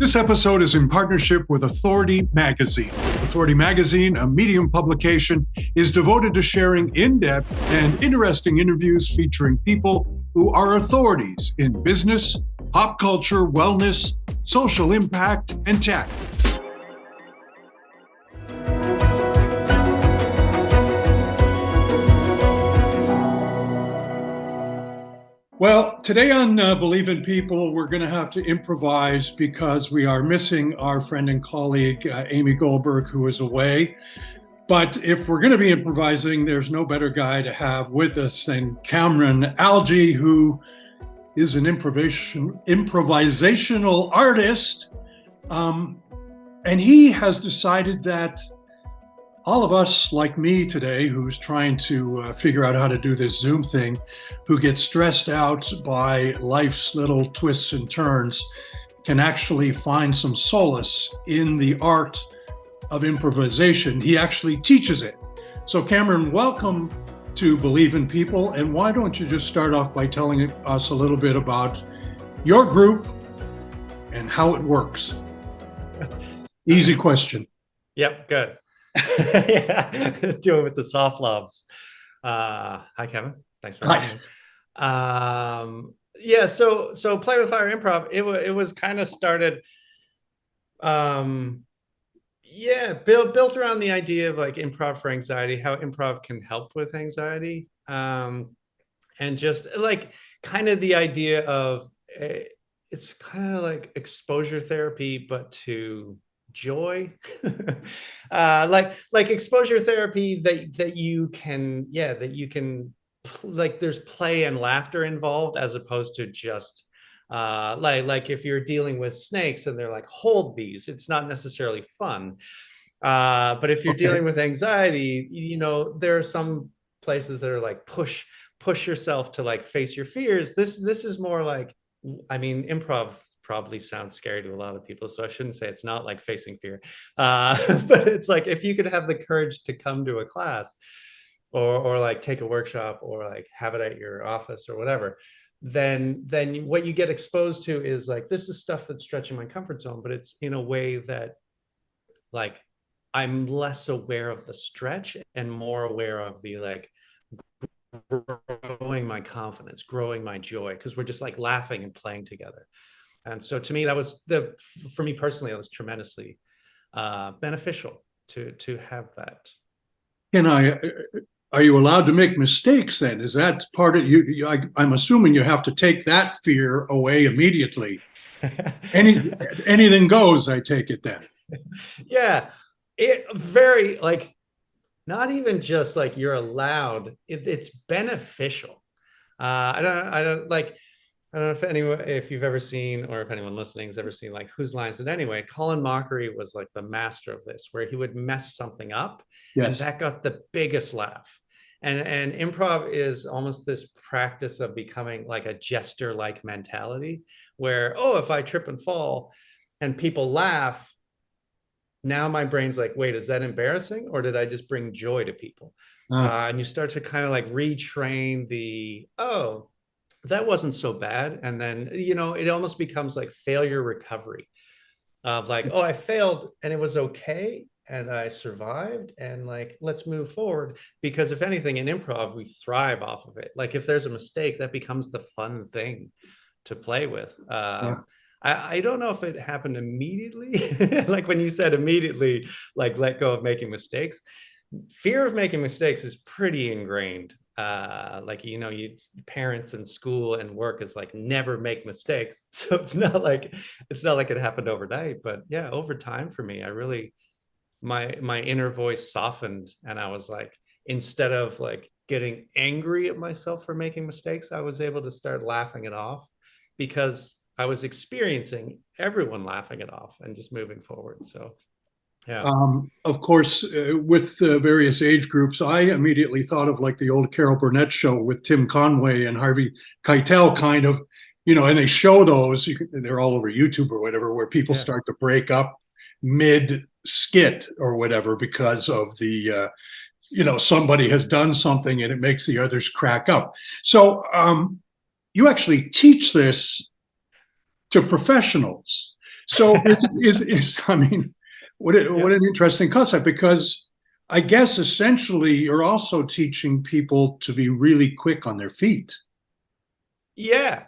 This episode is in partnership with Authority Magazine. Authority Magazine, a Medium publication, is devoted to sharing in-depth and interesting interviews featuring people who are authorities in business, pop culture, wellness, social impact, and tech. Well, today on Believe in People, we're going to have to improvise because we are missing our friend and colleague, Amy Goldberg, who is away. But if we're going to be improvising, there's no better guy to have with us than Cameron Algie, who is an improvisational artist. And he has decided that all of us, like me today, who's trying to figure out how to do this Zoom thing, who get stressed out by life's little twists and turns, can actually find some solace in the art of improvisation. He actually teaches it. So Cameron, welcome to Believe in People. And why don't you just start off by telling us a little bit about your group and how it works? Easy question. Yep, good. Yeah, do it with the soft lobs. Hi, Kevin. Thanks for having me. Yeah, so Play with Fire Improv. It was kind of started. Built around the idea of like improv for anxiety, how improv can help with anxiety, and just like kind of the idea of it's kind of like exposure therapy, but to joy. like exposure therapy that you can like there's play and laughter involved, as opposed to just like if you're dealing with snakes and they're like, hold these, it's not necessarily fun. But if you're dealing with anxiety, there are some places that are like push yourself to like face your fears. This is more like, I mean, improv probably sounds scary to a lot of people, so I shouldn't say it's not like facing fear, but it's like if you could have the courage to come to a class or like take a workshop or like have it at your office or whatever, then what you get exposed to is like, this is stuff that's stretching my comfort zone, but it's in a way that like I'm less aware of the stretch and more aware of the like growing my confidence, growing my joy, because we're just like laughing and playing together. And so to me, that was for me personally, it was tremendously beneficial to have that. Are you allowed to make mistakes then? Is that part of you? I'm assuming you have to take that fear away immediately. Anything goes, I take it then. Yeah, it very like, not even just like you're allowed, it's beneficial. I don't know if you've ever seen, or if anyone listening has ever seen, like Whose Lines Is It Anyway? Colin Mockery was like the master of this, where he would mess something up, yes, and that got the biggest laugh. And improv is almost this practice of becoming like a jester-like mentality, where, oh, if I trip and fall and people laugh, now my brain's like, wait, is that embarrassing? Or did I just bring joy to people? And you start to kind of like retrain the, oh, that wasn't so bad. And then, it almost becomes like failure recovery of like, oh, I failed and it was okay. And I survived, and like, let's move forward. Because if anything, in improv, we thrive off of it. Like if there's a mistake, that becomes the fun thing to play with. I don't know if it happened immediately. Like when you said immediately, like let go of making mistakes. Fear of making mistakes is pretty ingrained. Parents and school and work is like, never make mistakes. So it's not like it happened overnight, but yeah, over time for me, I really, my inner voice softened, and I was like, instead of like getting angry at myself for making mistakes, I was able to start laughing it off, because I was experiencing everyone laughing it off and just moving forward. So yeah. Of course, with various age groups, I immediately thought of like the old Carol Burnett show with Tim Conway and Harvey Keitel, kind of, and they show those, they're all over YouTube or whatever, where people start to break up mid skit or whatever because of the, somebody has done something and it makes the others crack up. So you actually teach this to professionals. So I mean, Yeah. what an interesting concept, because I guess essentially you're also teaching people to be really quick on their feet. Yeah.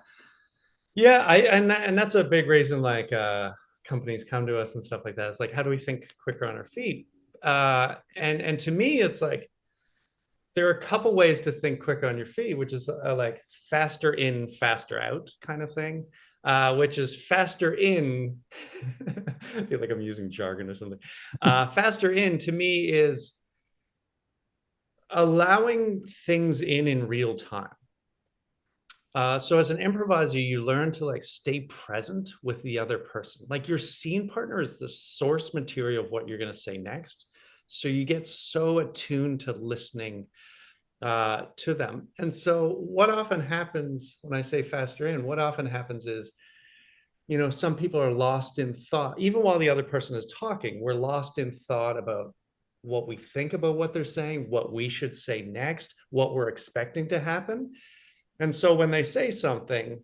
Yeah, and that's a big reason like companies come to us and stuff like that. It's like how do we think quicker on our feet? And to me it's like there are a couple ways to think quicker on your feet, which is like faster in, faster out kind of thing. Which is faster in. I feel like I'm using jargon or something. Faster in to me is allowing things in real time. So as an improviser, you learn to like stay present with the other person. Like your scene partner is the source material of what you're going to say next. So you get so attuned to listening to them. And so what often happens when I say faster in, what often happens is, you know, some people are lost in thought. Even while the other person is talking, we're lost in thought about what we think about what they're saying, what we should say next, what we're expecting to happen. And so when they say something,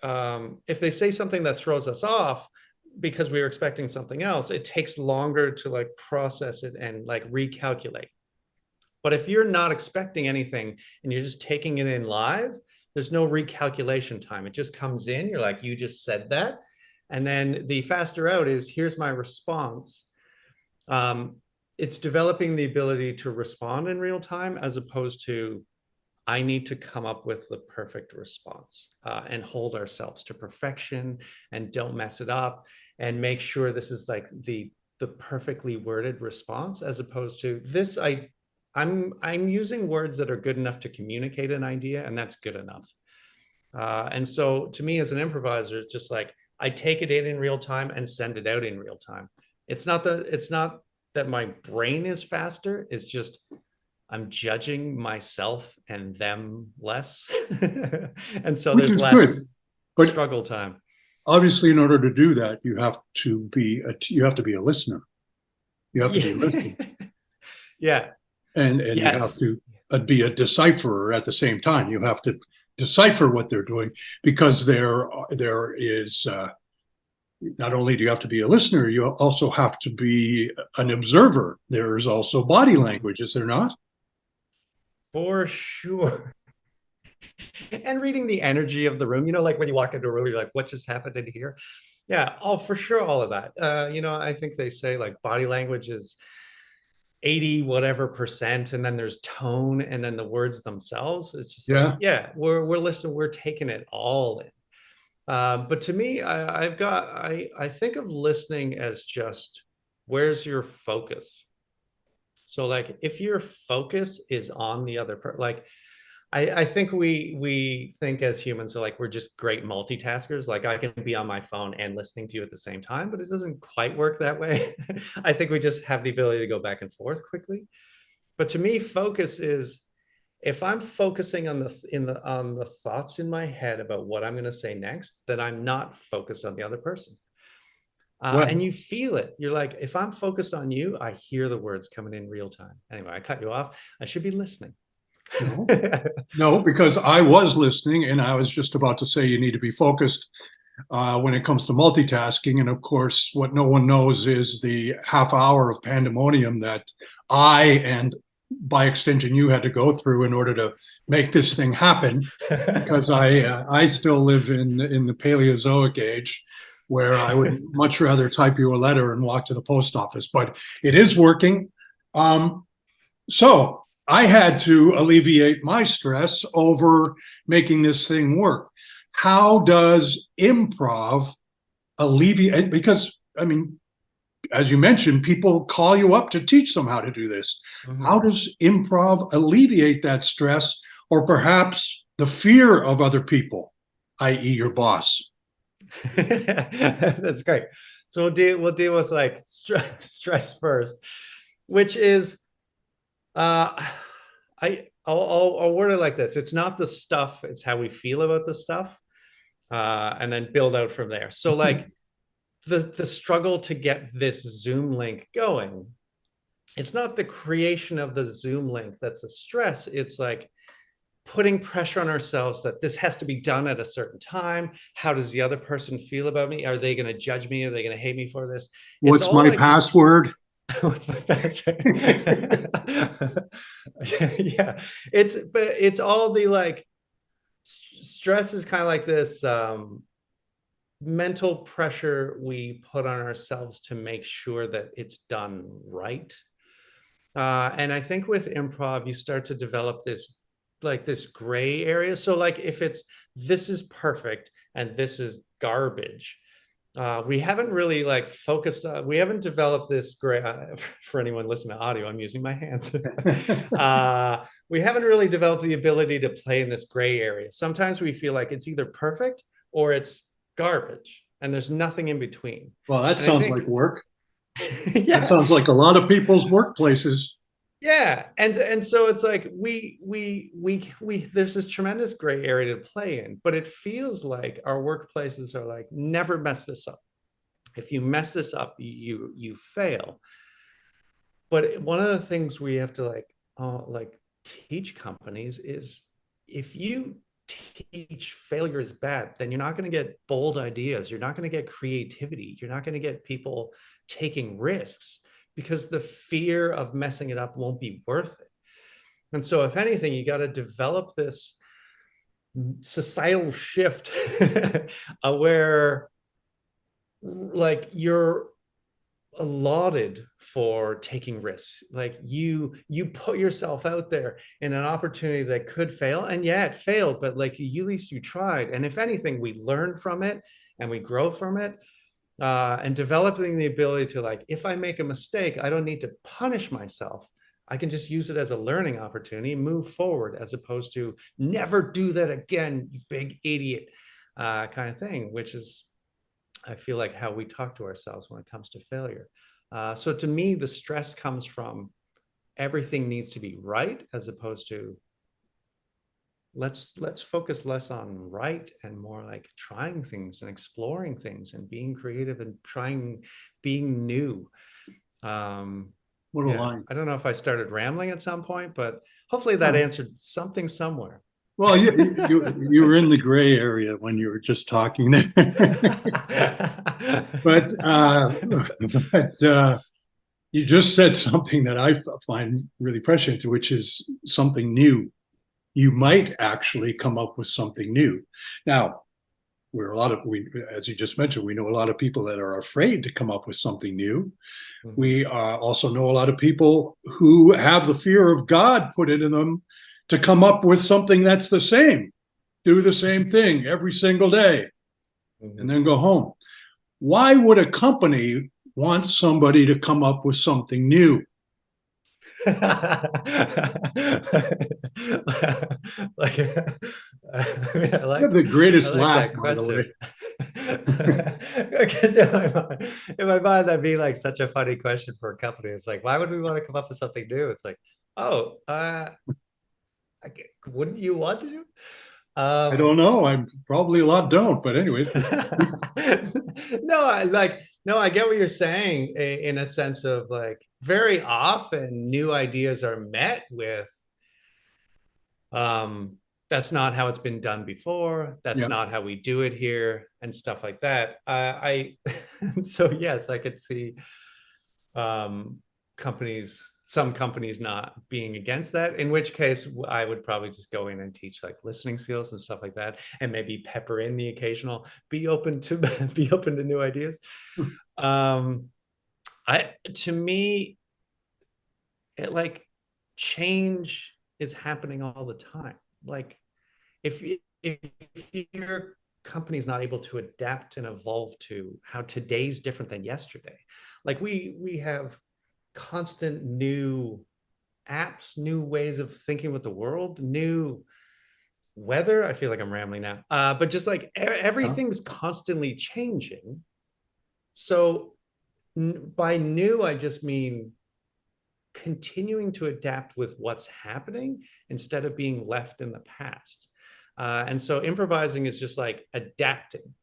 if they say something that throws us off because we were expecting something else, it takes longer to like process it and like recalculate. But if you're not expecting anything and you're just taking it in live, there's no recalculation time. It just comes in. You're like, you just said that. And then the faster out is here's my response. Um, it's developing the ability to respond in real time as opposed to I need to come up with the perfect response and hold ourselves to perfection and don't mess it up and make sure this is like the perfectly worded response as opposed to this I'm using words that are good enough to communicate an idea and that's good enough. And so to me as an improviser, it's just like I take it in real time and send it out in real time. It's not that my brain is faster. It's just I'm judging myself and them less. And so Which there's is less good. But struggle time. obviously, in order to do that, you have to be a listener. You have to be Yeah. listening, Yeah. and you have Yes. to be a decipherer at the same time. You have to decipher what they're doing, because there is not only do you have to be a listener, you also have to be an observer. There is also body language, is there not? For sure. And reading the energy of the room, you know, like when you walk into a room, you're like, what just happened in here? Yeah, oh, for sure, all of that. You know, I think they say like body language is 80 whatever percent, and then there's tone, and then the words themselves. It's just like, Yeah. yeah, we're listening, we're taking it all in. But to me, I think of listening as just where's your focus. So like if your focus is on the other person, like I think we think as humans, so like we're just great multitaskers. Like I can be on my phone and listening to you at the same time, but it doesn't quite work that way. I think we just have the ability to go back and forth quickly. But to me, focus is if I'm focusing on the thoughts in my head about what I'm going to say next, then I'm not focused on the other person. And Well, you feel it. You're like, if I'm focused on you, I hear the words coming in real time. Anyway, I cut you off. I should be listening. no, no, because I was listening, and I was just about to say you need to be focused when it comes to multitasking. And of course, what no one knows is the half hour of pandemonium that I, and by extension you, had to go through in order to make this thing happen. Because I still live in the Paleozoic age, where I would much rather type you a letter and walk to the post office. But it is working. Um, so I had to alleviate my stress over making this thing work. How does improv alleviate? Because, I mean, as you mentioned, people call you up to teach them how to do this. How Mhm. does improv alleviate that stress, or perhaps the fear of other people, i.e., your boss? That's great. So we'll deal with like stress first, which is uh I'll word it like this. It's not the stuff, it's how we feel about the stuff. And then build out from there. So like the struggle to get this Zoom link going, it's not the creation of the Zoom link that's a stress. It's like putting pressure on ourselves that this has to be done at a certain time. How does the other person feel about me? Are they going to judge me? Are they going to hate me for this? It's What's all my like, password? what's my password? Yeah, it's all the like, stress is kind of like this mental pressure we put on ourselves to make sure that it's done right. And I think with improv, you start to develop this gray area. So like if it's, this is perfect and this is garbage, we haven't really like focused on, we haven't developed this gray, for anyone listening to audio, I'm using my hands. We haven't really developed the ability to play in this gray area. Sometimes we feel like it's either perfect or it's garbage, and there's nothing in between. Well, that And I sounds like think, work. That yeah, sounds like a lot of people's workplaces. yeah, and so it's like we there's this tremendous gray area to play in, but it feels like our workplaces are like, never mess this up. If you mess this up, you fail. But one of the things we have to like teach companies is, if you teach failure is bad, then you're not going to get bold ideas. You're not going to get creativity. You're not going to get people taking risks, because the fear of messing it up won't be worth it. And so, if anything, you got to develop this societal shift where like you're lauded for taking risks. Like you put yourself out there in an opportunity that could fail, and yeah, it failed, but like at least you tried. And if anything, we learn from it and we grow from it. And developing the ability to, like, if I make a mistake, I don't need to punish myself. I can just use it as a learning opportunity, move forward, as opposed to never do that again, you big idiot, kind of thing, which is, I feel like, how we talk to ourselves when it comes to failure. So to me, the stress comes from everything needs to be right, as opposed to let's focus less on right and more like trying things and exploring things and being creative and trying, being new. Um, What a yeah, line. I don't know if I started rambling at some point, but hopefully that Oh, answered something somewhere. well, you were in the gray area when you were just talking there. but but you just said something that I find really prescient, which is something new. You might actually come up with something new. Now, as you just mentioned, we know a lot of people that are afraid to come up with something new. Mhm. We also know a lot of people who have the fear of God put into them to come up with something that's the same, do the same thing every single day, and Mhm. then go home. Why would a company want somebody to come up with something new? Like, I mean, You have the I greatest like laugh, that by the way. question. Because in my mind, that'd be like such a funny question for a company. It's like, why would we want to come up with something new? It's like, oh, wouldn't you want to do? I don't Um, know. I'm probably a lot don't, but anyways. no, no, I get what you're saying, in a sense of like, very often new ideas are met with, um, that's not how it's been done before. That's Yeah. not how we do it here, and stuff like that. I so yes, I could see, um, some companies not being against that, in which case I would probably just go in and teach like listening skills and stuff like that, and maybe pepper in the occasional be open to be open to new ideas. um I To me, it like, change is happening all the time. Like, if if your company's not able to adapt and evolve to how today's different than yesterday, like we have constant new apps, new ways of thinking with the world, new weather. I feel like I'm rambling now, but just like Yeah. everything's constantly changing. So by new, I just mean continuing to adapt with what's happening instead of being left in the past. And so improvising is just like adapting.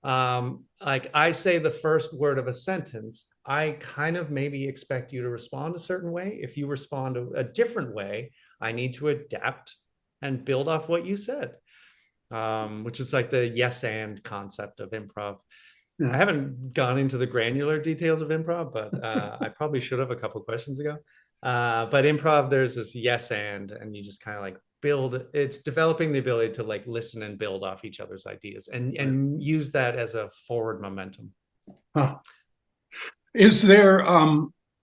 Like, I say the first word of a sentence, I kind of maybe expect you to respond a certain way. If you respond a different way, I need to adapt and build off what you said, which is like the yes and concept of improv. I Yeah. haven't gone into the granular details of improv, but I probably should have a couple questions ago. But improv, there's this yes and you just kind of like build. It's developing the ability to like listen and build off each other's ideas Right. and use that as a forward momentum. Huh. Is there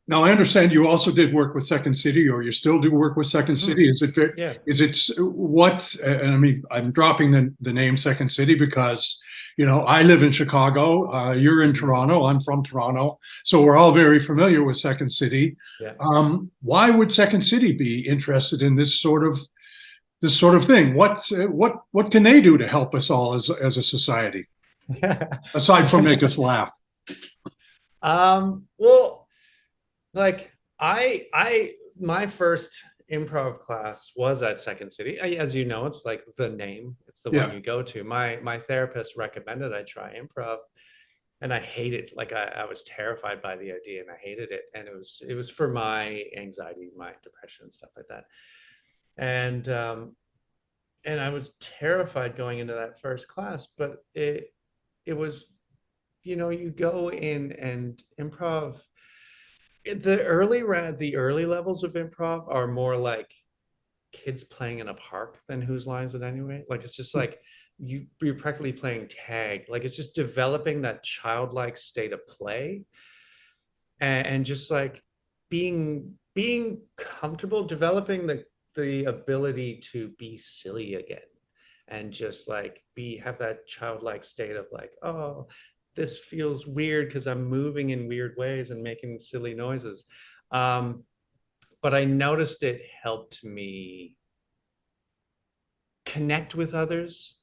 now I understand you also did work with Second City, or you still do work with Second Mm-hmm. City. Is it Yeah. is it what and I mean I'm dropping the name Second City because I live in Chicago, you're in Mm-hmm. Toronto, I'm from Toronto, so we're all very familiar with Second City. Yeah. Why would Second City be interested in this sort of thing? What can they do to help us all as a society aside from make us laugh? Well, like my first improv class was at Second City. As you know, it's like the name, it's the one Yeah. you go to. My therapist recommended I try improv, and I hated, like I was terrified by the idea and I hated it. And it was for my anxiety, my depression, and stuff like that. And I was terrified going into that first class, but it was, you go in and improv. The early levels of improv are more like kids playing in a park than Whose Lines It Anyway. Like it's just like you're practically playing tag. Like it's just developing that childlike state of play, and just like being comfortable, developing the ability to be silly again, and just like have that childlike state of like, oh, this feels weird because I'm moving in weird ways and making silly noises. Um, but I noticed it helped me connect with others,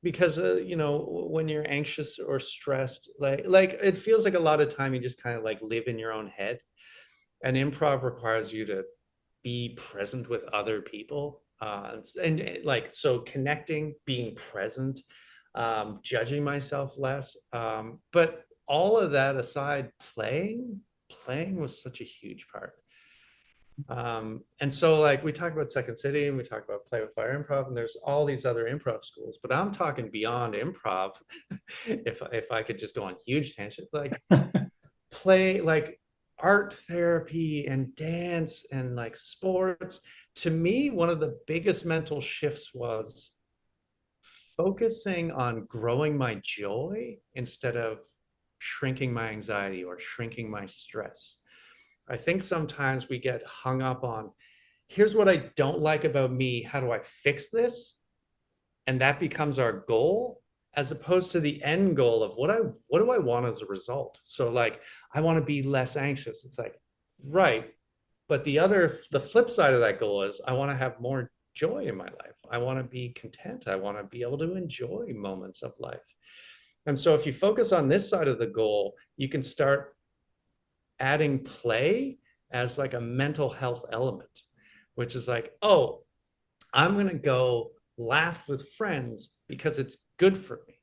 because when you're anxious or stressed, like it feels like a lot of time you just kind of like live in your own head, and improv requires you to be present with other people, and like so connecting, being present, judging myself less, but all of that aside, playing was such a huge part. And so like we talk about Second City and we talk about Play with Fire Improv, and there's all these other improv schools, but I'm talking beyond improv. If I could just go on huge tangent, like play, like art therapy and dance and like sports. To me, one of the biggest mental shifts was focusing on growing my joy instead of shrinking my anxiety or shrinking my stress. I think sometimes we get hung up on, here's what I don't like about me. How do I fix this? And that becomes our goal, as opposed to the end goal of what do I want as a result. So like, I want to be less anxious. It's like, right. But the flip side of that goal is I want to have more joy in my life. I want to be content. I want to be able to enjoy moments of life. And so if you focus on this side of the goal, you can start adding play as like a mental health element, which is like, oh, I'm going to go laugh with friends because it's good for me.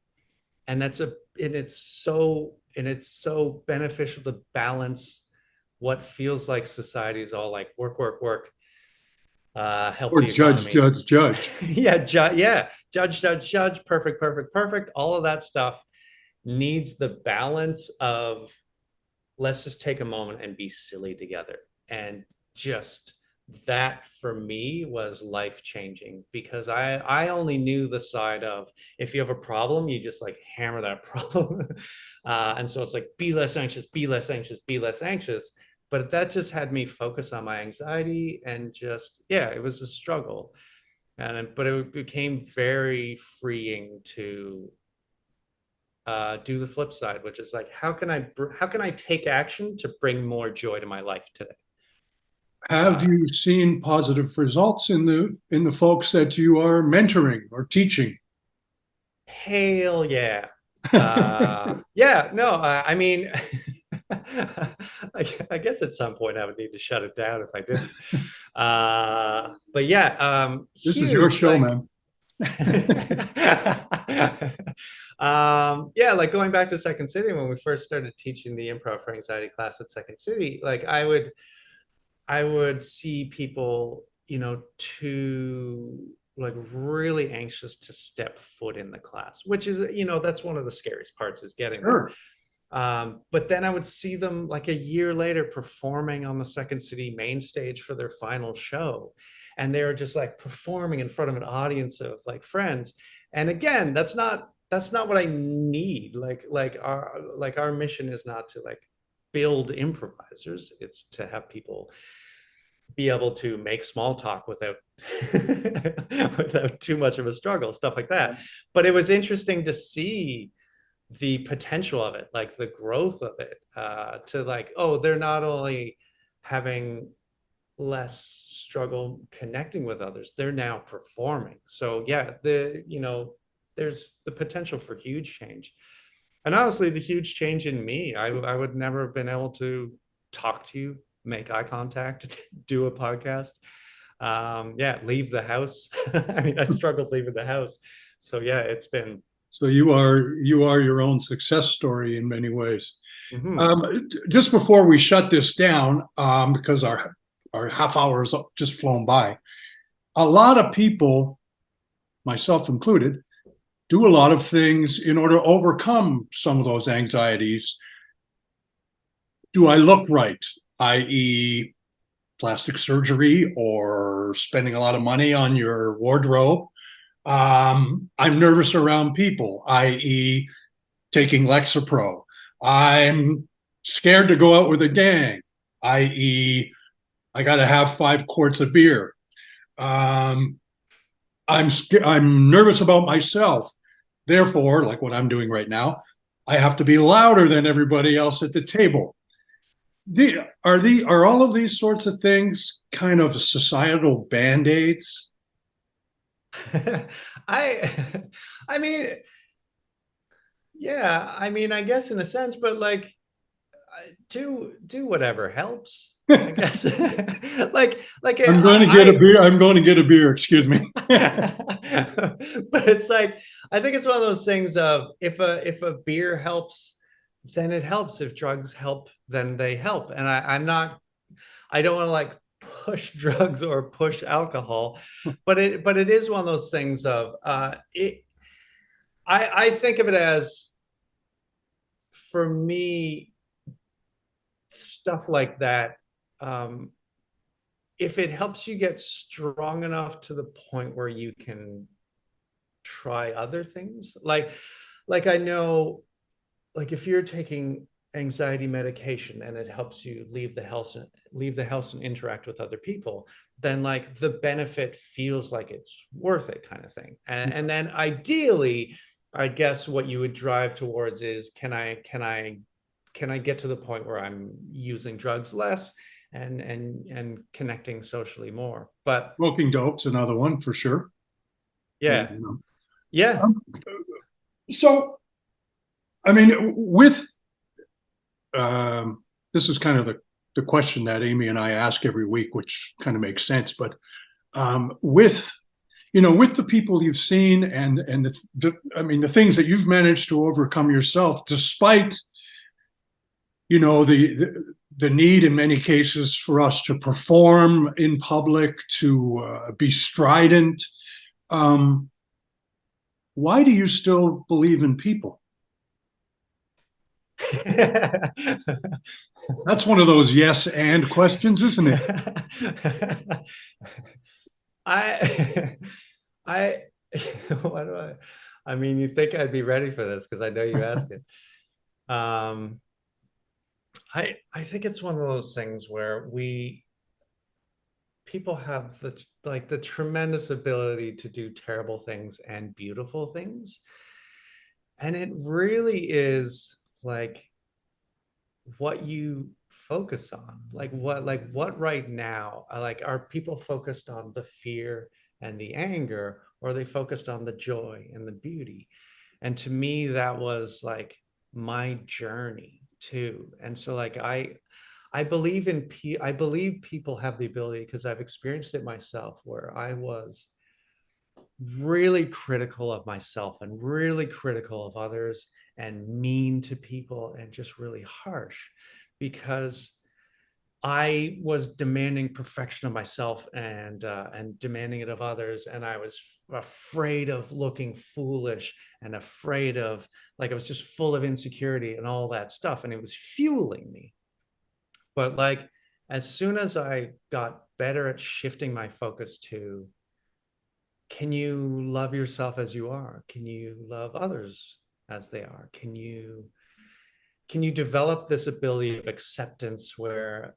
And it's so beneficial to balance what feels like society is all like work, work, work, help Or the judge, economy. judge, judge. Yeah, yeah, judge, judge, judge, perfect, perfect, perfect. All of that stuff needs the balance of, let's just take a moment and be silly together. And just that for me was life changing, because I only knew the side of, if you have a problem, you just like hammer that problem. And so it's like, be less anxious, be less anxious, be less anxious. But that just had me focus on my anxiety, and just, yeah, it was a struggle. But it became very freeing to do the flip side, which is like, how can I take action to bring more joy to my life today? Have Uh, you seen positive results in the folks that you are mentoring or teaching? Hell yeah. Yeah, no, I mean, I guess at some point I would need to shut it down if I didn't. But yeah, This is your huge, show, like, man. yeah, like going back to Second City, when we first started teaching the improv for anxiety class at Second City, like I would see people, too like really anxious to step foot in the class, which is, that's one of the scariest parts, is getting there. Sure. But then I would see them like a year later performing on the Second City main stage for their final show. And they were just like performing in front of an audience of like friends. And again, that's not what I need. Like our mission is not to like build improvisers. It's to have people be able to make small talk without without too much of a struggle, stuff like that. But it was interesting to see the potential of it, like the growth of it, to like, oh, they're not only having less struggle connecting with others, they're now performing. So yeah, there's the potential for huge change. And honestly, the huge change in me, I would never have been able to talk to you, make eye contact, do a podcast. Yeah, leave the house. I mean, I struggled leaving the house. So yeah, it's been. So you are your own success story in many ways. Mhm. Just before we shut this down, because our half hour has just flown by, a lot of people, myself included, do a lot of things in order to overcome some of those anxieties. Do I look right? I.e., plastic surgery or spending a lot of money on your wardrobe. I'm nervous around people, i.e., taking Lexapro. I'm scared to go out with a gang, i.e., I got to have 5 quarts of beer. Um, I'm nervous about myself. Therefore, like what I'm doing right now, I have to be louder than everybody else at the table. Are all of these sorts of things kind of societal band-aids? I I mean, yeah, I mean, I guess in a sense, but like do whatever helps, I guess. like I'm going to get a beer. I'm going to get a beer. Excuse me. but it's like, I think it's one of those things of, if a beer helps, then it helps. If drugs help, then they help. And I don't want to like push drugs or push alcohol, but it is one of those things of, I think of it as, for me, stuff like that, um, if it helps you get strong enough to the point where you can try other things, like I know, like if you're taking anxiety medication and it helps you leave the house and interact with other people, then like the benefit feels like it's worth it, kind of thing. And then ideally, I guess what you would drive towards is, can I get to the point where I'm using drugs less, and connecting socially more. But Smoking dope's another one for sure. And, yeah, yeah. um, so, I mean, with this is kind of the question that Amy and I ask every week, which kind of makes sense. But with with the people you've seen, and I mean the things that you've managed to overcome yourself, despite the need in many cases for us to perform in public, to be strident. Um, why do you still believe in people? That's one of those yes and questions, isn't it? I, I, what do I mean, you think I'd be ready for this because I know you asked it. Um, I think it's one of those things where people have the tremendous ability to do terrible things and beautiful things. And it really is like what you focus on, like what right now, like, are people focused on the fear and the anger, or are they focused on the joy and the beauty? And to me, that was like my journey too. And so like I believe people have the ability, because I've experienced it myself, where I was really critical of myself and really critical of others and mean to people and just really harsh, because I was demanding perfection of myself and demanding it of others, and I was afraid of looking foolish and afraid of, like, I was just full of insecurity and all that stuff, and it was fueling me. But like, as soon as I got better at shifting my focus to, can you love yourself as you are? Can you love others as they are? Can you develop this ability of acceptance where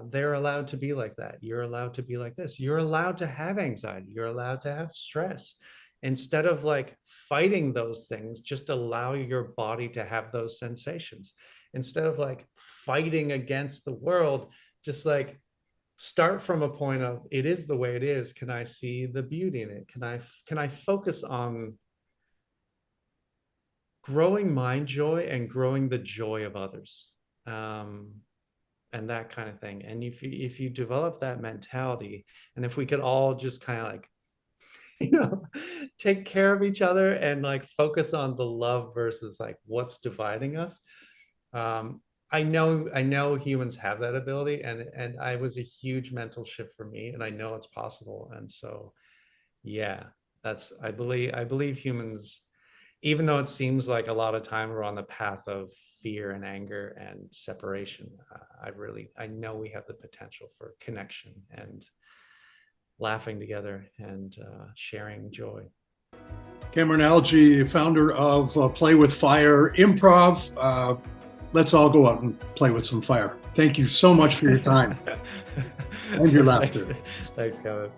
they're allowed to be like that? You're allowed to be like this. You're allowed to have anxiety. You're allowed to have stress. Instead of like fighting those things, just allow your body to have those sensations. Instead of like fighting against the world, just like start from a point of, it is the way it is. Can I see the beauty in it? Can I focus on growing my joy and growing the joy of others, and that kind of thing. And if you develop that mentality, and if we could all just kind of like, you know, take care of each other and like focus on the love versus like what's dividing us. I know humans have that ability, and I was a huge mental shift for me, and I know it's possible. And so, yeah, that's, I believe humans, even though it seems like a lot of time we're on the path of fear and anger and separation, I know we have the potential for connection and laughing together and sharing joy. Cameron Algie, founder of Play with Fire Improv. Let's all go out and play with some fire. Thank you so much for your time and your laughter. Thanks, Kevin.